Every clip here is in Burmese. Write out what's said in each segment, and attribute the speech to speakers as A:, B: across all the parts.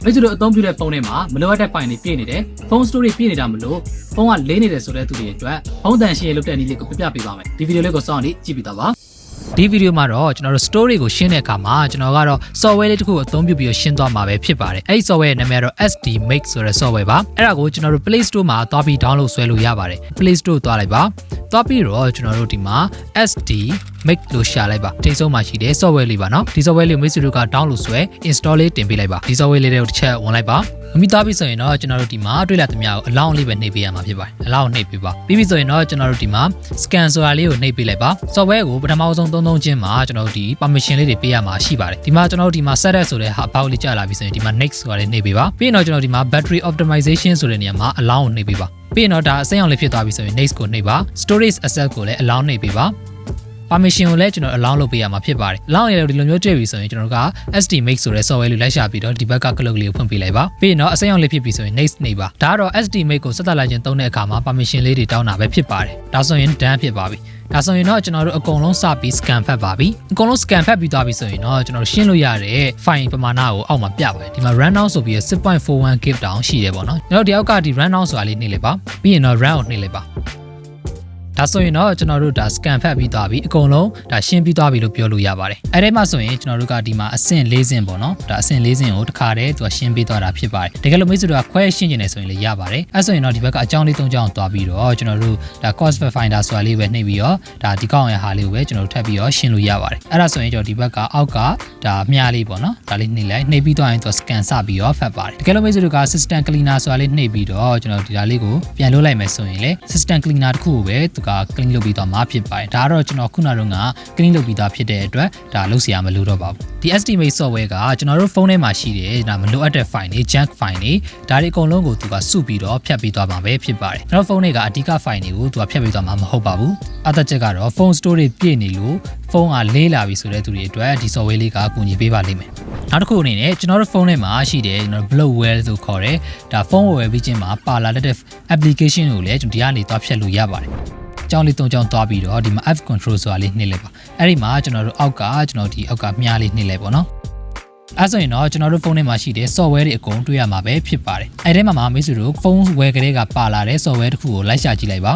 A: မိတ်ဆွေတို့အသုံးပြုတဲ့ဖုန်းထဲမှာမလိုအပ်တဲ့ file တွေပြည့်နေတယ်ဖုန်း storage ပြည့်နေတာမလို့ဖုန်းကလေးနေတယ်ဆိုတဲ့သူတွေအတွက်ဖုန်းတန်ရှင်းရလုပ်တဲ့နည်းလေးကိုပြပြပေးပါမယ်ဒီဗီဒီယိုလေးကိုစောင့်ကြည့်ပြီးတော့ပါဒီဗီဒီယိုမှာတော့ကျွန်တော်တို့ story ကိုရှင်းတဲ့အခါမှာကျွန်တော်ကတော့ software လေးတစ်ခုကိုအသုံးပြုပြီးရှင်းသွားမှာပဲဖြစ်ပါတယ်အဲ့ဒီ software ရဲ့နာမည်ကတော့ SD Make ဆိုတဲ့ software ပါအဲ့ဒါကိုကျွန်တော်တို့ Play Store မှာသွားပြီး download ဆွဲလို့ရပါတယ် Play Store သွားလိုက်ပါသွားပြီးတော့ကျွန်တော်တို့ဒီမှာ SD Make လို့ရှာလိုက်ပါထိပ်ဆုံးမှာရှိတဲ့ software လေးပါเนาะဒီ software လေးကိုမိတ်ဆွေတို့က download ဆွဲ install လေးတင်ပေးလိုက်ပါဒီ software လေးတွေကိုတစ်ချက်ဝင်လိုက်ပါမိသားပြီးဆိုရင်တော့ကျွန်တော်တို့ဒီမှာတွေ့လာသမျှကိုအလောင်းလေးပဲနှိပ်ပေးရမှာဖြစ်ပါတယ်အလောင်းနှိပ်ပေးပါပြီးပြီဆိုရင်တော့ကျွန်တော်တို့ဒီမှာ scan ဆိုတာလေးကိုနှိပ်ပေးလိုက်ပါ software ကိုပထမဆုံးသုံးချင်းမှာကျွန်တော်တို့ဒီ permission လေးတွေပေးရမှာရှိပါတယ်ဒီမှာကျွန်တော်တို့ဒီမှာ setup ဆိုတဲ့ဟာဘောက်လေးကြာလာပြီဆိုရင်ဒီမှာ next ဆိုတာလေးနှိပ်ပေးပါပြီးရင်တော့ကျွန်တော်ဒီမှာ battery optimization ဆိုတဲ့နေရာမှာအလောင်းကိုနှိပ်ပေးပါပြီးရင်တော့ဒါအစိမ်းအောင်လေးဖြစ်သွားပြီဆိုရင် next ကိုနှိပ်ပါ storage access ကိုလည်းအလောင်းနှိပ်ပေးပါpermission ကိုလည်းကျွန်တော် allow လုပ်ပေးရမှာဖြစ်ပါတယ် allow ရတဲ့ဒီလိုမျိုးတွေ့ပြီဆိုရင်ကျွန်တော်တို့က SD Make ဆိုတဲ့ software လေးလိုက်ရှာပြီးတော့ဒီဘက်က cloud လေးကိုဖွင့်ပေးလိုက်ပါပြီးရင်တော့အစိမ်းအောင်လေးဖြစ်ပြီဆိုရင် next နေပါဒါကတော့ SD Make ကိုဆက်သက်လိုက်ခြင်းသုံးတဲ့အခါမှာ permission လေးတွေတောင်းတာပဲဖြစ်ပါတယ်ဒါဆိုရင် done ဖြစ်ပါပြီဒါဆိုရင်တော့ကျွန်တော်တို့အကုန်လုံးစပြီး scan ဖတ်ပါပြီအကုန်လုံး scan ဖတ်ပြီးသွားပြီဆိုရင်တော့ကျွန်တော်တို့ရှင်းလို့ရတဲ့ file ပမာဏကိုအောက်မှာပြပါတယ်ဒီမှာ run down ဆိုပြီး 6.41 GB down ရှိတယ်ပေါ့နော်ကျွန်တော်ဒီအောက်ကဒီ run down ဆိုတာလေးနှိပ်လိုက်ပါပြီးရင်တော့ run ကိုနှိပ်လိုက်ပါဒါဆိုရင်တော့ကျွန်တော်တို့ဒါ scan ဖတ်ပြီးသွားပြီအကုန်လုံးဒါရှင်းပြီးသွားပြီလို့ပြောလို့ရပါတယ်အဲ့ဒီမှာဆိုရင်ကျွန်တော်တို့ကဒီမှာအဆင့်၄ဆင့်ပေါ့နော်ဒါအဆင့်၄ဆင့်ကိုတစ်ခါတည်းသူကရှင်းပေးသွားတာဖြစ်ပါတယ်တကယ်လို့မိတ်ဆွေတို့ကခွဲရှင်းကျင်နေဆိုရင်လည်းရပါတယ်အဲ့ဆိုရင်တော့ဒီဘက်ကအကြောင်းလေး၃ကြောင်းသွားပြီးတော့ကျွန်တော်တို့ဒါ cost finder ဆိုတာလေးပဲနှိပ်ပြီးတော့ဒါဒီကောက်ရဟာလေးကိုပဲကျွန်တော်တို့ထပ်ပြီးတော့ရှင်းလို့ရပါတယ်အဲ့ဒါဆိုရင်ကျွန်တော်ဒီဘက်ကအောက်ကဒါမြားလေးပေါ့နော်ဒါလေးနှိပ်လိုက်နှိပ်ပြီးသွားရင်သူ scan စပြီးတော့ဖတ်ပါတယ်တကယ်လို့မိတ်ဆွေတို့က system cleaner ဆိုတာလေးနှိပ်ပြီးတော့ကျွန်တော်ဒီဒါလေးကိုပြန်လို့လိုက်မယ်ဆိုရင်လေ system cleaner တစ်ခုကိုပဲသူက clean လုပ်ပြီးမှာဖြစ်ပါတယ်ဒါကတော့ကျွန်တော်ခုနက clean လုပ်ပြီးသားဖြစ်တဲ့အတွက်ဒါလုပ်စရာမလိုတော့ပါဘူးဒီ estimate software ကကျွန်တော်တို့ဖုန်းထဲမှာရှိတယ်ဒါမလိုအပ်တဲ့ file တွေ junk file တွေဒါတွေအကုန်လုံးကိုသူကစုပြီးတော့ဖြတ်ပေးသွားမှာပဲဖြစ်ပါတယ်ကျွန်တော်ဖုန်းတွေကအဓိက file တွေကိုသူကဖြတ်ပေးသွားမှာမဟုတ်ပါဘူးအသက်ချက်ကတော့ phone storage ပြည့်နေလို့ဖုန်းကလေးလာပြီဆိုတဲ့သူတွေအတွက်ဒီ software လေးကအကူအညီပေးပါလိမ့်မယ်နောက်တစ်ခုအနေနဲ့ကျွန်တော်တို့ဖုန်းထဲမှာရှိတယ်ကျွန်တော် bloatware လို့ခေါ်တယ်ဒါဖုန်းဝယ်ပြီးချင်းမှာပါလာတဲ့ application ကိုလည်းကျွန်တော်ဒီကနေသွားဖြတ်လို့ရပါတယ်ကြောင်းလေး၃ကြောင်းသွားပြီးတော့ဒီမှာ F control ဆိုတာလေးနှိပ်လိုက်ပါအဲ့ဒီမှာကျွန်တော်တို့အောက်ကကျွန်တော်ဒီအောက်ကမြားလေးနှိပ်လိုက်ပါတော့အဲ့ဆိုရင်တော့ကျွန်တော်တို့ဖုန်းထဲမှာရှိတဲ့ software တွေအကုန်တွေ့ရမှာပဲဖြစ်ပါတယ်အဲ့ဒီမှာမိတ်ဆွေတို့ဖုန်းဝယ်ကလေးကပါလာတဲ့ software တစ်ခုကိုလိုက်ရှာကြည့်လိုက်ပါ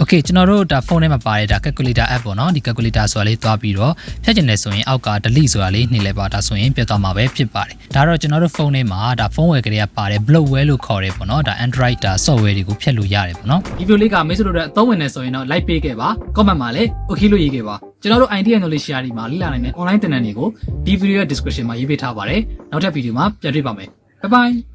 A: Okay ကျွန်တော်တို့ဒါဖုန်းထဲမှာပါတဲ့ဒါ calculator app ပေါ့နော်ဒီ calculator ဆိုတာလေးသွားပြီးတော့ဖြတ်ကျင်နေဆိုရင်အောက်က delete ဆိုတာလေးနှိပ်လိုက်ပါဒါဆိုရင်ပြတ်သွားမှာပဲဖြစ်ပါတယ်ဒါတော့ကျွန်တော်တို့ဖုန်းထဲမှာဒါဖုန်းဝယ်ကလေးကပါတဲ့ bloatware လို့ခေါ်တယ်ပေါ့နော်ဒါ Android ဒါ software တွေကိုဖြတ်လို့ရတယ်ပေါ့နော်ဒီဗီဒီယိုလေးကမိတ်ဆွေတို့အသုံးဝင်နေဆိုရင်တော့ like ပေးခဲ့ပါ comment မှာလည်း okay လို့ရေးခဲ့ပါကျွန်တော်တို့ idea knowledge share ဒီမှာလေ့လာနိုင်တဲ့ online သင်တန်းတွေကိုဒီဗီဒီယိုရဲ့ description မှာရေးပေးထားပါတယ်နောက်ထပ်ဗီဒီယိုမှာပြန်တွေ့ပါမယ် bye bye